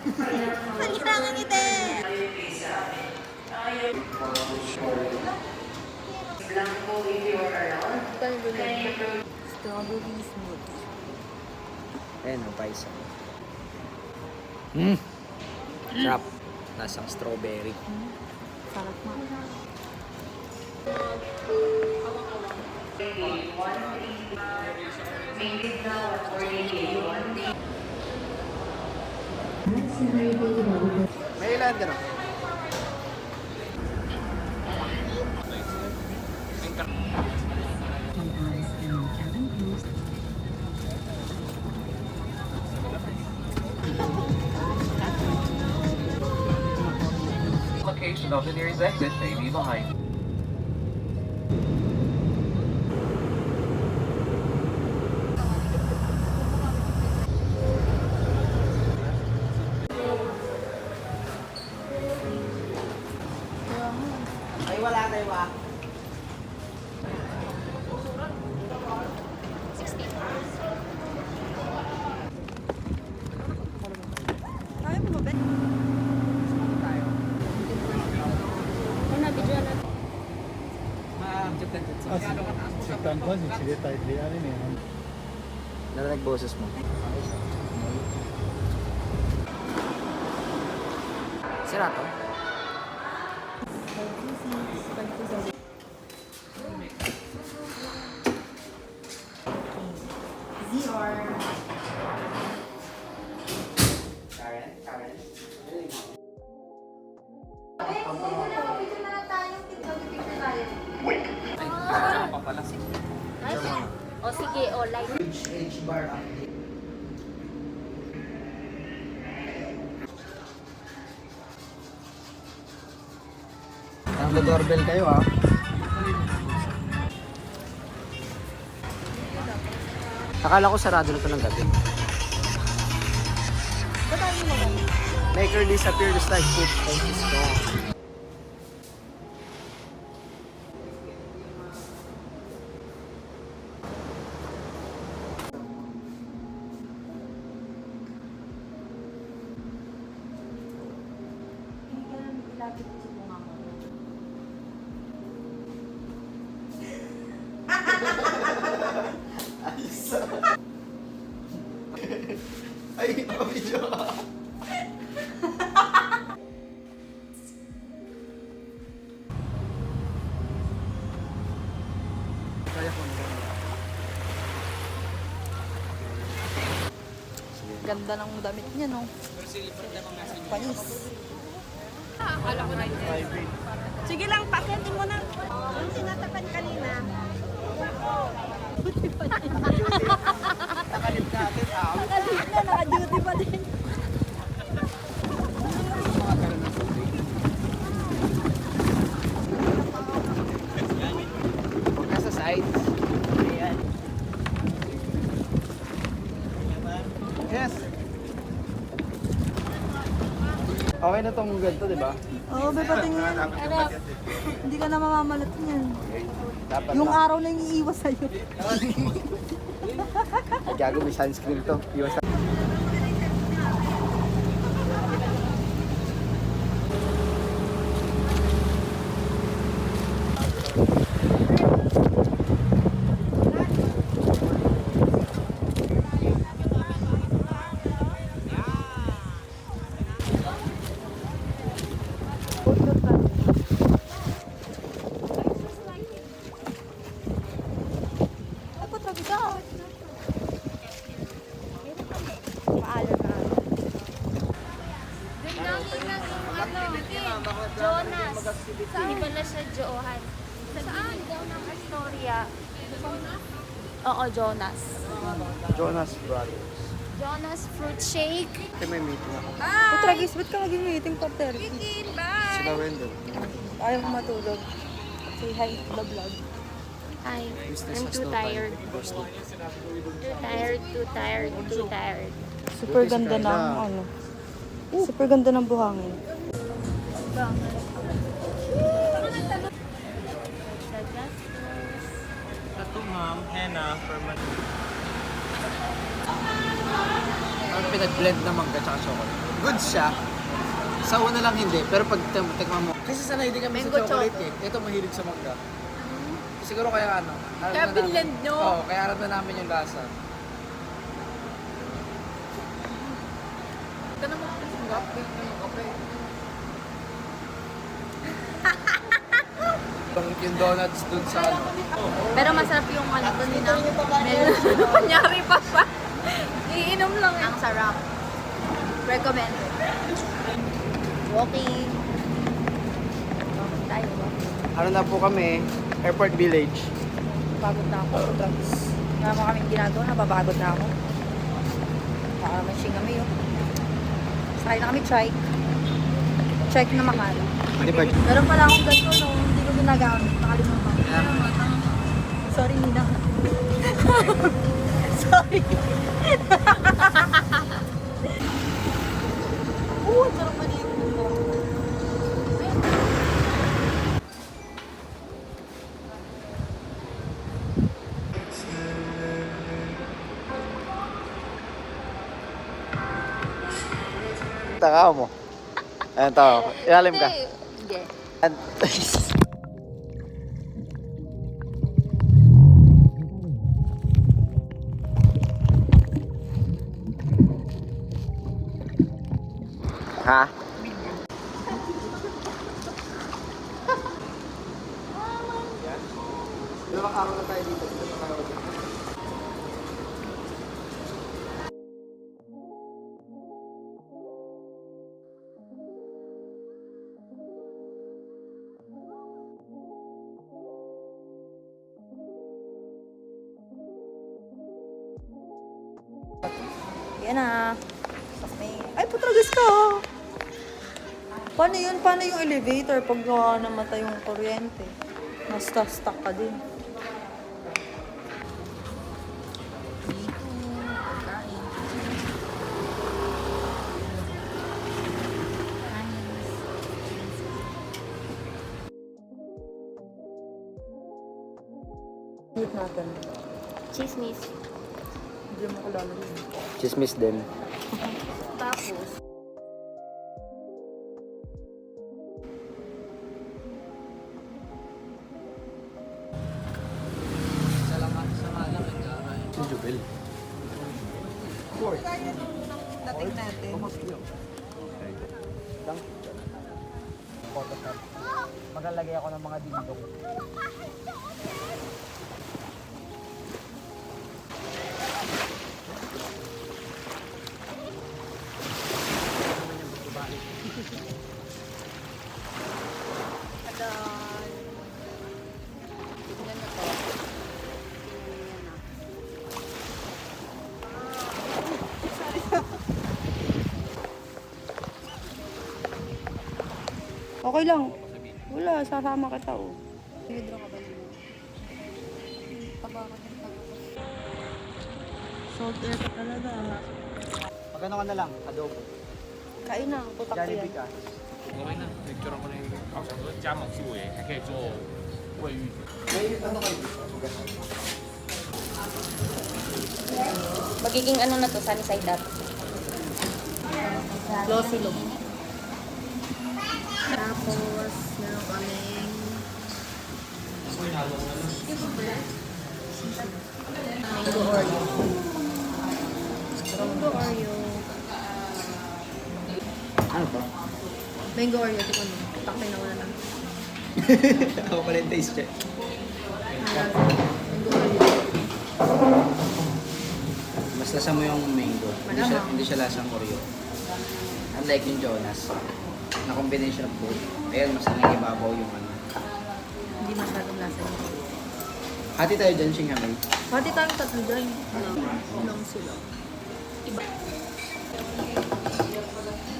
Halika nga ngiti! Strawberry smoothie. Ayan o, paisa. Sarap. Lasang strawberry. Sarap mo. May ilan ka na? Location of the nearest exit may be behind. Ay, wala tayo ba? Kaya mo ba, Ben? Ano na, video na. Siktan ko, sila tayo ano niya. Narinig boses mo. Sira to? ZR. Karen? Karen? O sige, o like. H bar update. Nag-doorbell kayo ha? Akala ko sarado na ito ng gabi. Ba't tayo mo ba? Make her disappear just like food and she's gone. Ilapit ko sa bunga mo. Ay, video ka. Kaya ko na. Ganda ng damit niya, no? Panis. Sige lang, pakiantin mo na. Yung sinatapan kanina. Nakalip natin, Nakalit na, naka-duty pa din. Huwag ka sa sides. Ayan. Yes. Okay na tong ganito, di ba? Oo, may patingin. Hindi ka na mamamalat niyan. Dapat Yung lang. araw na yung iiwas sa'yo. Ay, gago, may sunscreen to. Iwas na. Ay, patrabi ka. Paalam na. Jonas. Hindi pala siya Johan. Saan? Daw ng Astoria. Oo, Jonas. Jonas Brothers. Jonas Fruit Shake. Kasi may meeting ako. Patragis, ba't ka naging meeting pa, Terry? Sila Wendell. Ayaw ko matulog. Say hi to the vlog. Hi. I'm too tired. Too tired. Super ganda ng ano. Super ganda ng buhangin. Ito ma'am, henna for Parang pinag-blend na mangga tsaka chocolate. Good siya. Sa una lang hindi, pero pag tikman mo. Kasi sanay din kami sa Mango chocolate choco. cake. Ito mahilig sa mangga. Siguro kaya ano. alam Kaya na binlend namin- nyo. Oo, kaya alam na namin yung lasa. Ito naman ang kape. Yung donuts dun sa ano. Pero masarap yung ano doon nila. Meron. Kunyari pa siya. Iinom lang. Ang sarap. Recommended. Walking. Walking tayo. Ano na po kami? Airport Village. Pagod na ako. Drugs. Wala mo kaming ginagawa. Napapagod na ako. Baka naman siyang kami yun. Sakay na kami trike. Trike na mahal. Hindi ba? Meron pala akong ganito no. Hindi ko ginagamit. Nakalimutan ko. Sorry, Nina. Sorry. Oo, sarap pa niya yung mo. Takaw mo. Ayan tao. Ilalim ka. Hindi. Ha? Dalawang araw na tayo dito. Dalawang araw dito. Yan na. Ay, putragas ka. Paano yun? Paano yung elevator pag namatay yung kuryente? Nasta-stuck ka din. Eat natin. Chismis. Hindi mo kilala yun. Chismis din. Tapos, Si Jubel. Dating natin. Photoshop. Maglalagay ako ng mga dindong. Okay lang. Wala, sasama kita oh. Withdraw ka ba yun? Salt air ka talaga. Magkano ka na lang? Adobo. Kain na, putak ko Jollibee yan. ka. 各位呢，那叫他们那个好像说加盟思维，还可以做卫浴。 May ano kayo? magiging ano na to, sunny side up. Glossy look. Tapos, meron kaming mango Oreo. Mango Oreo. Ano to? Mango Oreo, di ko ano. Takpay na wala lang. Ako pala yung taste check. Mango Oreo. Mas lasa mo yung mango. Malamang. Hindi siya lasang Oreo. Unlike yung Jonas. Na combination of both. Ayan, mas nangibabaw yung ano. Hindi masyadong lasa niya. Hati tayo dyan, Singhamay. Pati tayong tatlo dyan. Lang sila.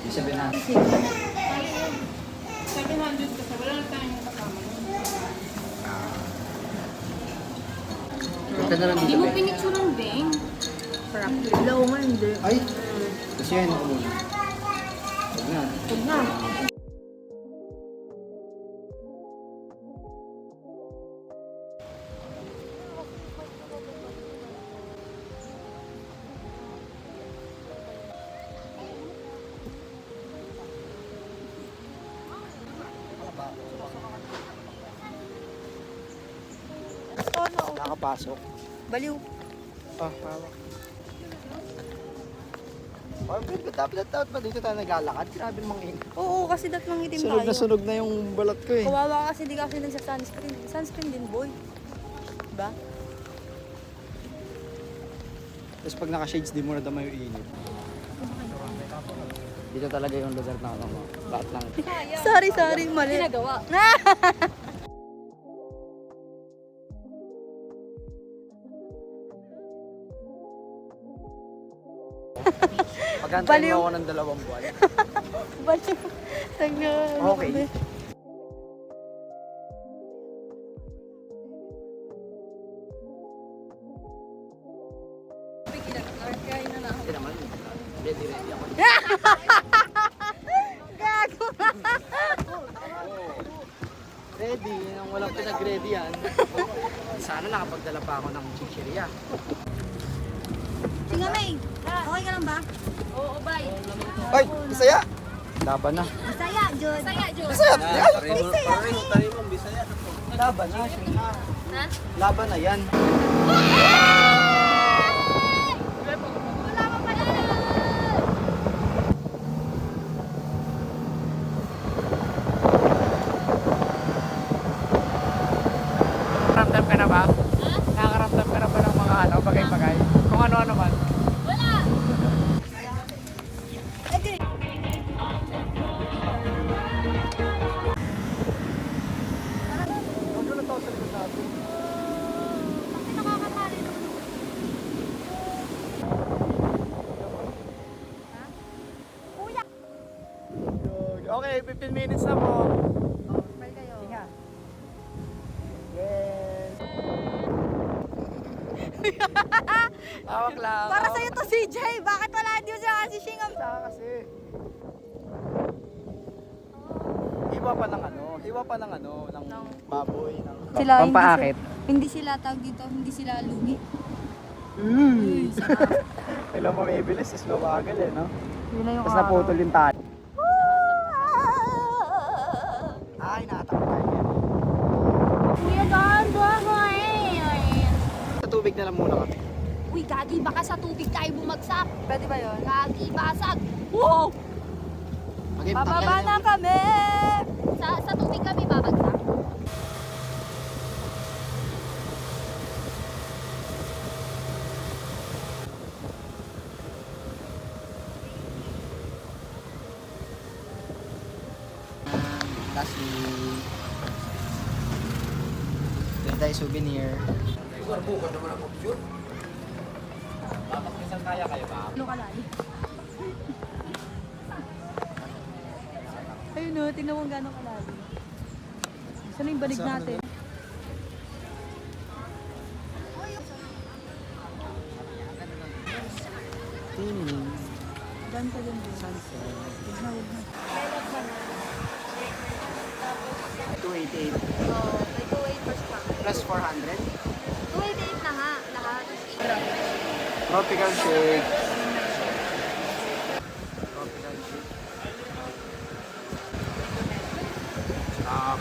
Yung sabihin na. 700 kasi wala na tayong kasama. Punta na lang Hindi dito. mo Be. pinicturean, Beng. Sarap. Ilaw nga hindi. Ay! Kasi yan ako muna. Huwag na. Huwag na. makapasok. Baliw. Ah, hawak. Oh, dapat ba dito tayo naglalakad? Grabe namang init. Oo, kasi dat mangitim Sunog tayo. na sunog na yung balat ko eh. Kawawa kasi di kasi nagsa-sunscreen. Sunscreen din, boy. Diba? Tapos pag naka-shades, di mo na dama yung init. Dito talaga yung lugar na ano mo. Lahat lang. Sorry, mali. Ginagawa. Pagkantayin Baliw. mo ako ng 2 buwan. Baliw. Okay. Hindi naman. Ready ako. Gago. Ready, nang walang pinag-ready yan. Sana nakapagdala pa ako ng chichirya. Singa May, okay ka lang ba? Oo, bay. Ay, Bisaya! Laban na. Masaya, Jod. Saya, Diyos. Bisaya! Bisaya. Laban na. Ha? Laban na yan. Wala pa pala. Nakaramdam ka na ba? Ha? Nakaramdam ka na ba ng mga ano, bagay-bagay? Kung ano-ano man. Wala. Bakit nakakatali naman? Ha? Kuya. Okay, 15 minutes na po. Bye kayo. Yes. Tawak lang. Para sa'yo to, CJ. Bakit wala hindi mo siya si Shingam? Saka kasi. Hiwa pa ng ano, ng baboy, ng Sila, pampaakit. Hindi sila tawag dito, hindi sila lugi. Kailan mo may bilis, is mabagal eh, no? Yun na yung Tapos naputol yung tali. Ay, nakatakot tayo yan. Kuya, doon mo eh. Sa tubig na lang muna kami. Uy, gagi, baka sa tubig tayo bumagsak. Pwede ba yun? Gagi, basag. Wow! Bababa na kami! Sa tubig kami babagsak. Lastly, dito tayo souvenir. Ano ka lali? Ayun no, tingnan mo gano'ng kalali. Saan yung banig natin? Diyan ka din din. Sunset. Huwag na. 288 Oo, may 2.8 per stock. plus 400. 2.8 na nga, lahat. Tropical shake. Tropical shake. Stop.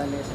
Mesa.